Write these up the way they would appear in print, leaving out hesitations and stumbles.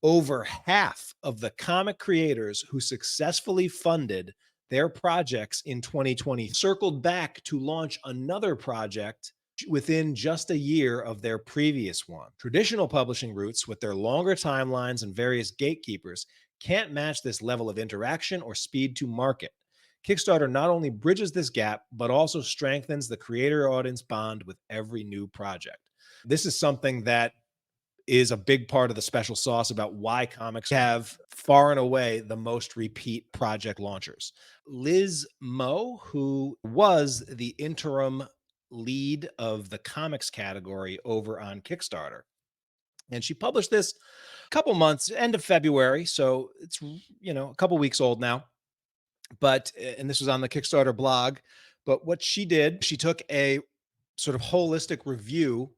Over half of the comic creators who successfully funded their projects in 2020 circled back to launch another project within just a year of their previous one. Traditional publishing routes, with their longer timelines and various gatekeepers, can't match this level of interaction or speed to market. Kickstarter not only bridges this gap, but also strengthens the creator audience bond with every new project. This is something that is a big part of the special sauce about why comics have far and away the most repeat project launchers. Liz Moe, who was the interim lead of the comics category over on Kickstarter, and she published this a couple months, end of February, so it's a couple weeks old now. But and this was on the Kickstarter blog. But what she did, she took a sort of holistic review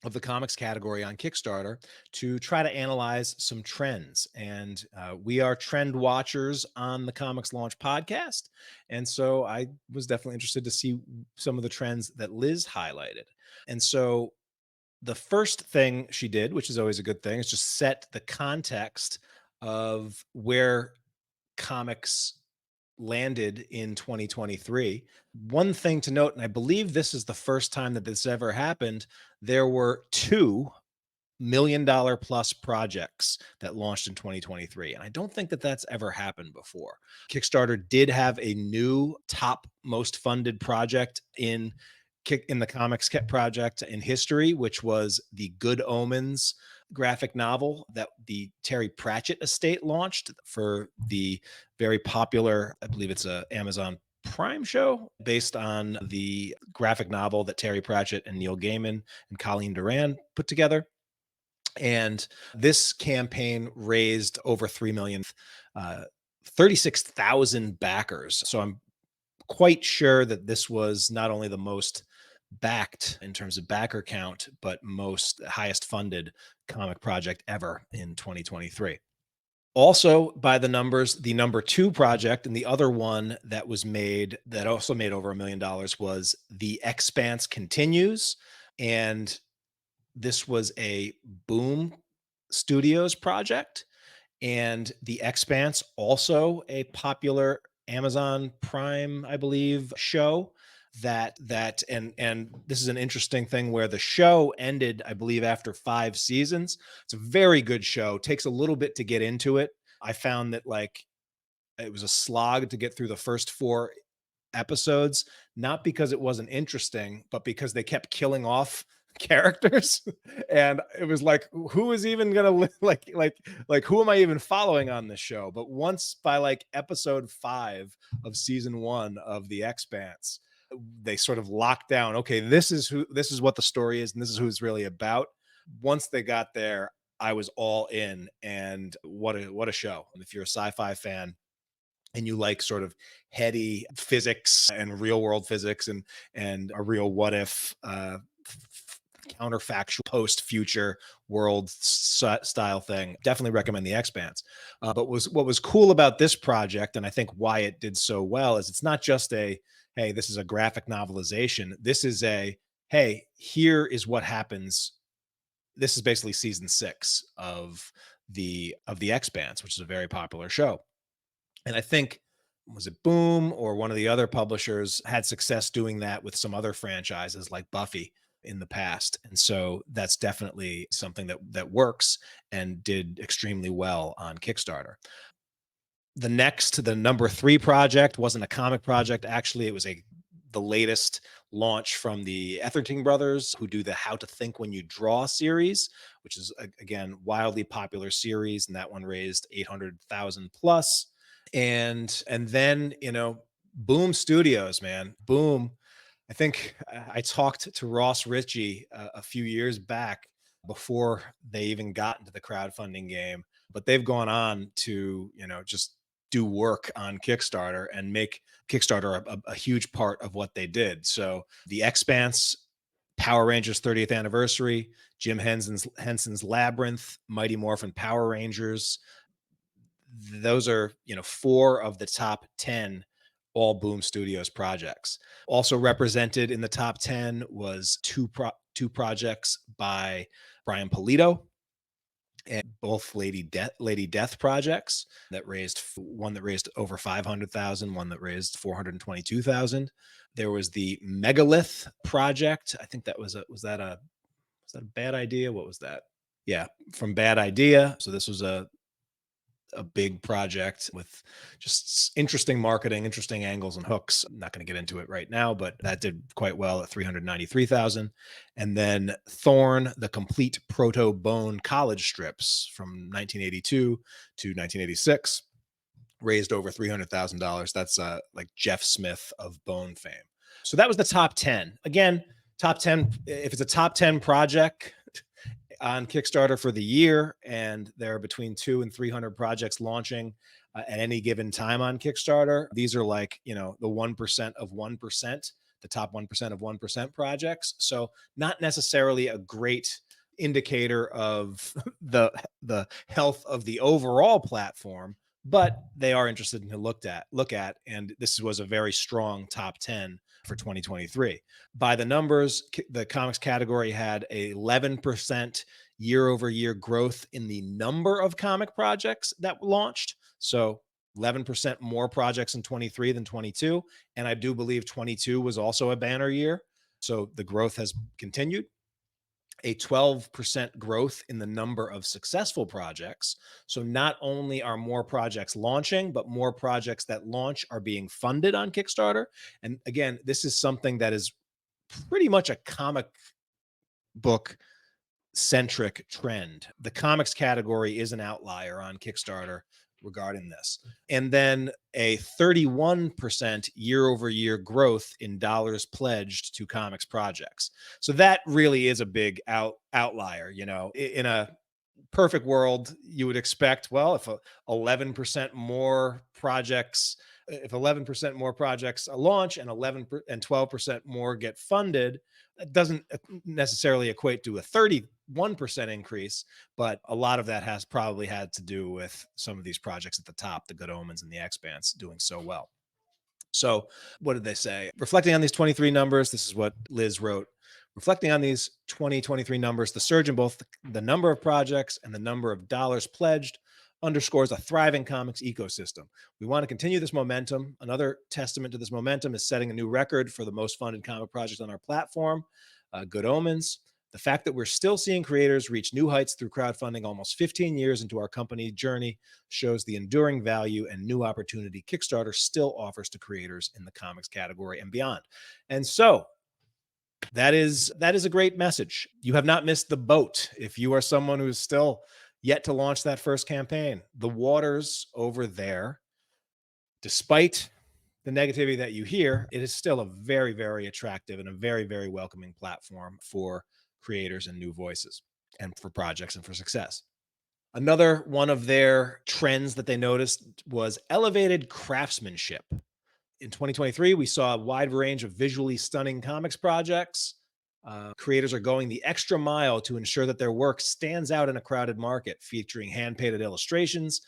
of the comics category on Kickstarter to try to analyze some trends. And we are trend watchers on the Comics Launch podcast. And so I was definitely interested to see some of the trends that Liz highlighted. And so the first thing she did, which is always a good thing, is just set the context of where comics landed in 2023. One thing to note, and I believe this is the first time that this ever happened, there were $2 million plus projects that launched in 2023. And I don't think that that's ever happened before. Kickstarter did have a new top most funded project in the comics project in history, which was the Good Omens graphic novel that the Terry Pratchett estate launched for the very popular, I believe it's a Amazon Prime show based on the graphic novel that Terry Pratchett and Neil Gaiman and Colleen Doran put together. And this campaign raised over 3 million, 36,000 backers. So I'm quite sure that this was not only the most backed in terms of backer count, but most highest funded comic project ever in 2023. Also, by the numbers, the number 2 project and the other one that was made that also made over $1 million was The Expanse Continues. And this was a Boom Studios project. And The Expanse, also a popular Amazon Prime, I believe, show and this is an interesting thing where the show ended, I believe, after 5 seasons. It's a very good show. Takes a little bit to get into it. I found that it was a slog to get through the first 4 episodes, not because it wasn't interesting, but because they kept killing off characters. And it was like, who is even gonna who am I even following on this show? But once by episode 5 of season 1 of The Expanse, they sort of locked down, okay, this is what the story is, and this is who it's really about. Once they got there, I was all in. And what a show. And if you're a sci-fi fan and you like sort of heady physics and real world physics and a real what if counterfactual post future world style thing, definitely recommend The Expanse. But what was cool about this project, and I think why it did so well, is it's not just hey, this is a graphic novelization. This is hey, here is what happens. This is basically season 6 of the Expanse, which is a very popular show. And I think, was it Boom or one of the other publishers had success doing that with some other franchises like Buffy in the past. And so that's definitely something that works and did extremely well on Kickstarter. The number 3 project wasn't a comic project. Actually, it was the latest launch from the Etherton brothers, who do the How to Think When You Draw series, which is again wildly popular series, and that one raised 800,000 plus. And then Boom Studios, man, Boom. I think I talked to Ross Ritchie a few years back before they even got into the crowdfunding game, but they've gone on to just do work on Kickstarter and make Kickstarter a huge part of what they did. So The Expanse, Power Rangers 30th anniversary, Jim Henson's Labyrinth, Mighty Morphin Power Rangers. Those are 4 of the top 10 all Boom Studios projects. Also represented in the top 10 was two projects by Brian Pulido. both Lady Death projects that raised one that raised over 500,000, one that raised 422,000. There was the Megalith project. I think that was that a bad idea? What was that? Yeah, from Bad Idea. So this was a big project with just interesting marketing, interesting angles and hooks. I'm not going to get into it right now, but that did quite well at 393,000. And then Thorn, the complete proto bone college strips from 1982 to 1986 raised over $300,000. That's like Jeff Smith of Bone fame. So that was the top 10. Again, top 10, if it's a top 10 project on Kickstarter for the year, and there are between 200 and 300 projects launching at any given time on Kickstarter. These are like, the 1% of 1%, the top 1% of 1% projects. So not necessarily a great indicator of the health of the overall platform, but they are interested to look at. And this was a very strong top 10 for 2023. By the numbers, the comics category had a 11% year over year growth in the number of comic projects that launched. So 11% more projects in 23 than 22. And I do believe 22 was also a banner year. So the growth has continued. A 12% growth in the number of successful projects. So not only are more projects launching, but more projects that launch are being funded on Kickstarter. And again, this is something that is pretty much a comic book centric trend. The comics category is an outlier on Kickstarter regarding this. And then a 31% year over year growth in dollars pledged to comics projects. So that really is a big outlier. In a perfect world, you would expect, well, if 11% more projects, if 11% more projects launch and 12% more get funded, that doesn't necessarily equate to a 31% increase, but a lot of that has probably had to do with some of these projects at the top, the Good Omens and the Expanse, doing so well. So what did they say? Reflecting on these 23 numbers, this is what Liz wrote. Reflecting on these 2023 numbers, the surge in both the number of projects and the number of dollars pledged underscores a thriving comics ecosystem. We want to continue this momentum. Another testament to this momentum is setting a new record for the most funded comic project on our platform, Good Omens. The fact that we're still seeing creators reach new heights through crowdfunding almost 15 years into our company journey shows the enduring value and new opportunity Kickstarter still offers to creators in the comics category and beyond. And so that is a great message. You have not missed the boat. If you are someone who's still yet to launch that first campaign, the waters over there, despite the negativity that you hear, it is still a very, very attractive and a very, very welcoming platform for creators and new voices and for projects and for success. Another one of their trends that they noticed was elevated craftsmanship. In 2023, we saw a wide range of visually stunning comics projects. Creators are going the extra mile to ensure that their work stands out in a crowded market, featuring hand-painted illustrations,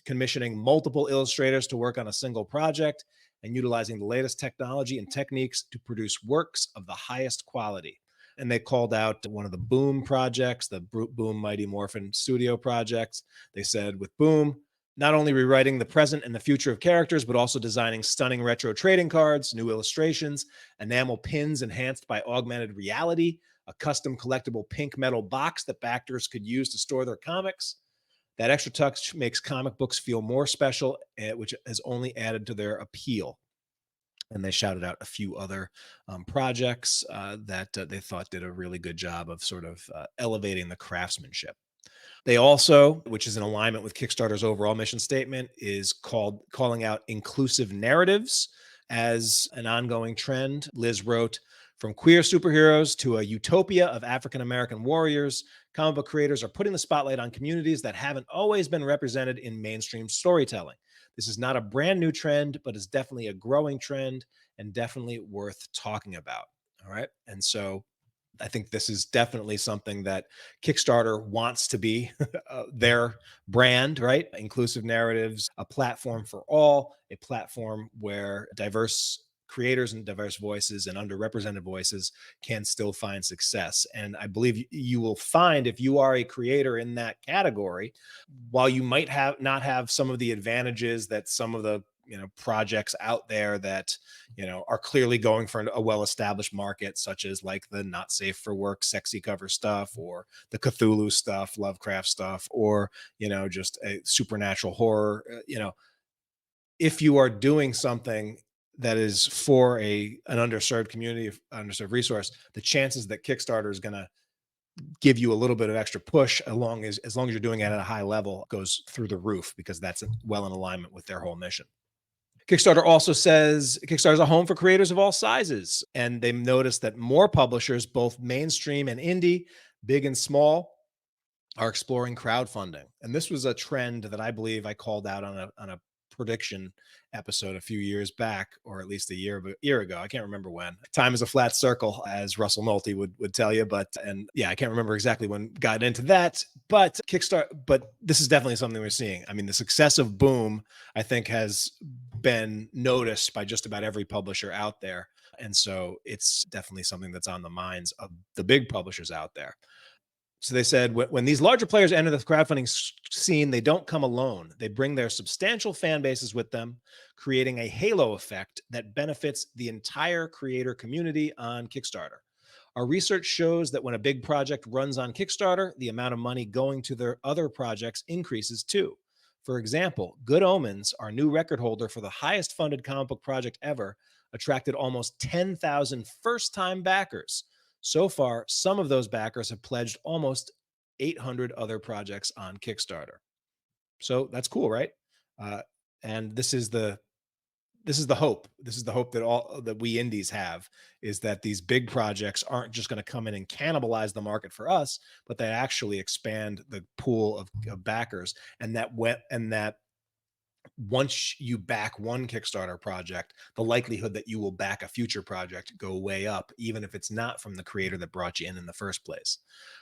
commissioning multiple illustrators to work on a single project, and utilizing the latest technology and techniques to produce works of the highest quality. And they called out one of the Boom projects, the Boom Mighty Morphin Studio projects. They said with Boom, not only rewriting the present and the future of characters, but also designing stunning retro trading cards, new illustrations, enamel pins enhanced by augmented reality, a custom collectible pink metal box that backers could use to store their comics. That extra touch makes comic books feel more special, which has only added to their appeal. And they shouted out a few other projects that they thought did a really good job of sort of elevating the craftsmanship. They also, which is in alignment with Kickstarter's overall mission statement, is calling out inclusive narratives as an ongoing trend. Liz wrote, from queer superheroes to a utopia of African-American warriors, comic book creators are putting the spotlight on communities that haven't always been represented in mainstream storytelling. This is not a brand new trend, but is definitely a growing trend and definitely worth talking about. All right. And so I think this is definitely something that Kickstarter wants to be their brand, right? Inclusive narratives, a platform for all, a platform where diverse creators and diverse voices and underrepresented voices can still find success. And I believe you will find, if you are a creator in that category, while you might have not have some of the advantages that some of the projects out there that are clearly going for a well-established market, such as like the not safe for work sexy cover stuff, or the Cthulhu stuff, Lovecraft stuff, or just a supernatural horror, if you are doing something that is for an underserved community, underserved resource, the chances that Kickstarter is going to give you a little bit of extra push, as long as you're doing it at a high level, goes through the roof, because that's well in alignment with their whole mission. Kickstarter also says Kickstarter is a home for creators of all sizes, and they noticed that more publishers, both mainstream and indie, big and small, are exploring crowdfunding. And this was a trend that I believe I called out on a prediction episode a few years back, or at least a year ago. I can't remember when. Time is a flat circle, as Russell Nolte would tell you. And yeah, I can't remember exactly when got into that. But this is definitely something we're seeing. I mean, the success of Boom, I think, has been noticed by just about every publisher out there. And so it's definitely something that's on the minds of the big publishers out there. So they said, when these larger players enter the crowdfunding scene, they don't come alone. They bring their substantial fan bases with them, creating a halo effect that benefits the entire creator community on Kickstarter. Our research shows that when a big project runs on Kickstarter, the amount of money going to their other projects increases too. For example, Good Omens, our new record holder for the highest funded comic book project ever, attracted almost 10,000 first-time backers. So far, some of those backers have pledged almost 800 other projects on Kickstarter. So that's cool, right? And this is the hope. This is the hope that we indies have, is that these big projects aren't just going to come in and cannibalize the market for us, but they actually expand the pool of backers, and that once you back one Kickstarter project, the likelihood that you will back a future project go way up, even if it's not from the creator that brought you in the first place.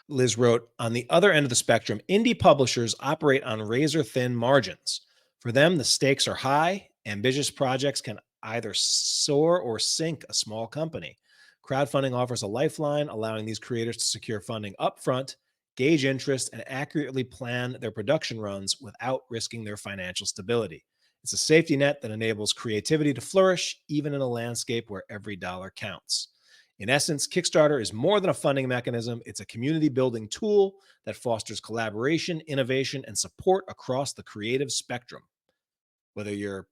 Liz wrote, on the other end of the spectrum, indie publishers operate on razor-thin margins. For them, the stakes are high. Ambitious projects can either soar or sink a small company. Crowdfunding offers a lifeline, allowing these creators to secure funding upfront, gauge interest, and accurately plan their production runs without risking their financial stability. It's a safety net that enables creativity to flourish, even in a landscape where every dollar counts. In essence, Kickstarter is more than a funding mechanism. It's a community building tool that fosters collaboration, innovation, and support across the creative spectrum. Whether you're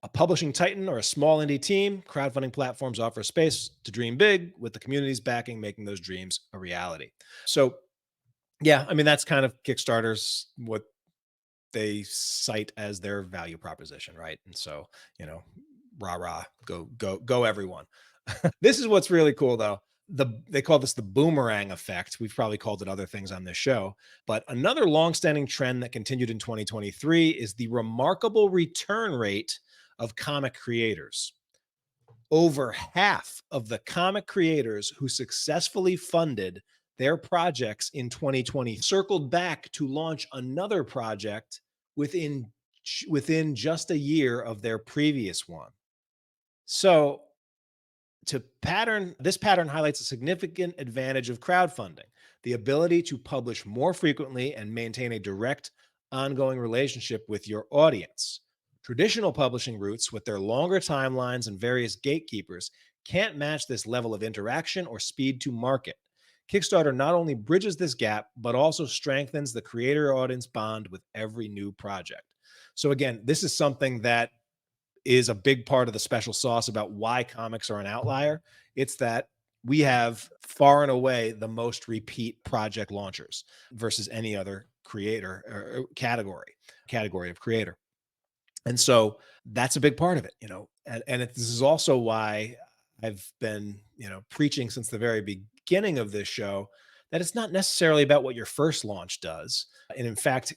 a publishing titan or a small indie team, crowdfunding platforms offer space to dream big, with the community's backing, making those dreams a reality. So, yeah, I mean, that's kind of Kickstarter's, what they cite as their value proposition, right? And so, rah rah, go everyone. This is what's really cool, though. They call this the boomerang effect. We've probably called it other things on this show, but another longstanding trend that continued in 2023 is the remarkable return rate of comic creators. Over half of the comic creators who successfully funded their projects in 2020 circled back to launch another project within just a year of their previous one. So this pattern highlights a significant advantage of crowdfunding: the ability to publish more frequently and maintain a direct, ongoing relationship with your audience. Traditional publishing routes, with their longer timelines and various gatekeepers, can't match this level of interaction or speed to market. Kickstarter not only bridges this gap, but also strengthens the creator-audience bond with every new project. So again, this is something that is a big part of the special sauce about why comics are an outlier. It's that we have far and away the most repeat project launchers versus any other creator or category of creator. And so that's a big part of it, this is also why I've been, preaching since the very beginning of this show, that it's not necessarily about what your first launch does. And in fact,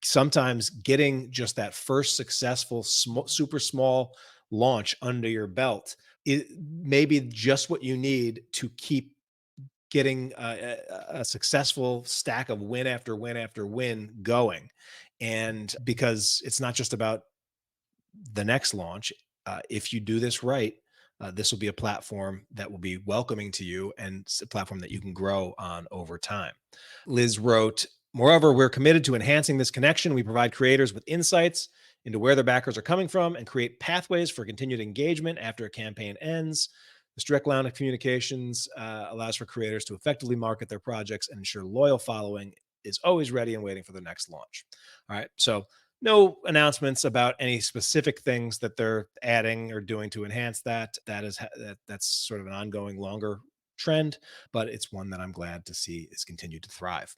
sometimes getting just that first successful, super small launch under your belt is maybe just what you need to keep getting a successful stack of win after win after win going. And because it's not just about the next launch, if you do this right, this will be a platform that will be welcoming to you, and it's a platform that you can grow on over time. Liz wrote, moreover, we're committed to enhancing this connection. We provide creators with insights into where their backers are coming from and create pathways for continued engagement after a campaign ends. This direct line of communications allows for creators to effectively market their projects and ensure loyal following is always ready and waiting for the next launch. All right. So no announcements about any specific things that they're adding or doing to enhance that. That's sort of an ongoing longer trend, but it's one that I'm glad to see is continued to thrive.